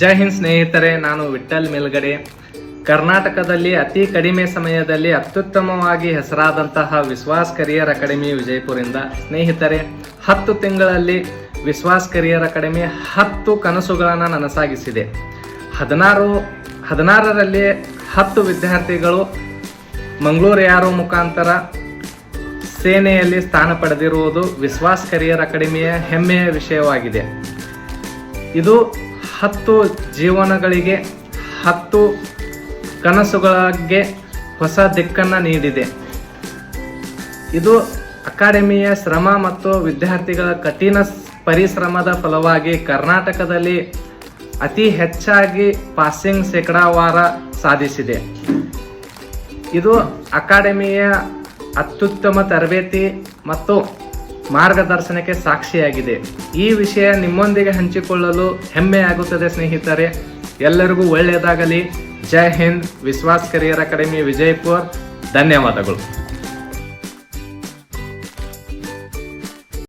ಜೈ ಹಿಂದ್ ಸ್ನೇಹಿತರೆ, ನಾನು ವಿಠ್ಠಲ್ ಮೇಲ್ಗಡೆ. ಕರ್ನಾಟಕದಲ್ಲಿ ಅತಿ ಕಡಿಮೆ ಸಮಯದಲ್ಲಿ ಅತ್ಯುತ್ತಮವಾಗಿ ಹೆಸರಾದಂತಹ ವಿಶ್ವಾಸ್ ಕರಿಯರ್ ಅಕಾಡೆಮಿ ವಿಜಯಪುರಿಂದ. ಸ್ನೇಹಿತರೆ, 10 ತಿಂಗಳಲ್ಲಿ ವಿಶ್ವಾಸ್ ಕರಿಯರ್ ಅಕಾಡೆಮಿ 10 ಕನಸುಗಳನ್ನು ನನಸಾಗಿಸಿದೆ. 16ರಲ್ಲಿ 10 ವಿದ್ಯಾರ್ಥಿಗಳು ಮಂಗಳೂರು ಯಾರೋ ಮುಖಾಂತರ ಸೇನೆಯಲ್ಲಿ ಸ್ಥಾನ ಪಡೆದಿರುವುದು ವಿಶ್ವಾಸ್ ಕರಿಯರ್ ಅಕಾಡೆಮಿಯ ಹೆಮ್ಮೆಯ ವಿಷಯವಾಗಿದೆ. ಇದು 10 ಜೀವನಗಳಿಗೆ 10 ಕನಸುಗಳಿಗೆ ಹೊಸ ದಿಕ್ಕನ್ನು ನೀಡಿದೆ. ಇದು ಅಕಾಡೆಮಿಯ ಶ್ರಮ ಮತ್ತು ವಿದ್ಯಾರ್ಥಿಗಳ ಕಠಿಣ ಪರಿಶ್ರಮದ ಫಲವಾಗಿ ಕರ್ನಾಟಕದಲ್ಲಿ ಅತಿ ಹೆಚ್ಚಾಗಿ ಪಾಸಿಂಗ್ ಶೇಕಡಾವಾರ ಸಾಧಿಸಿದೆ. ಇದು ಅಕಾಡೆಮಿಯ ಅತ್ಯುತ್ತಮ ತರಬೇತಿ ಮತ್ತು ಮಾರ್ಗದರ್ಶನಕ್ಕೆ ಸಾಕ್ಷಿಯಾಗಿದೆ. ಈ ವಿಷಯ ನಿಮ್ಮೊಂದಿಗೆ ಹಂಚಿಕೊಳ್ಳಲು ಹೆಮ್ಮೆಯಾಗುತ್ತದೆ. ಸ್ನೇಹಿತರೆ, ಎಲ್ಲರಿಗೂ ಒಳ್ಳೆಯದಾಗಲಿ. ಜೈ ಹಿಂದ್. ವಿಶ್ವಾಸ್ ಕರಿಯರ್ ಅಕಾಡೆಮಿ ವಿಜಯಪುರ. ಧನ್ಯವಾದಗಳು.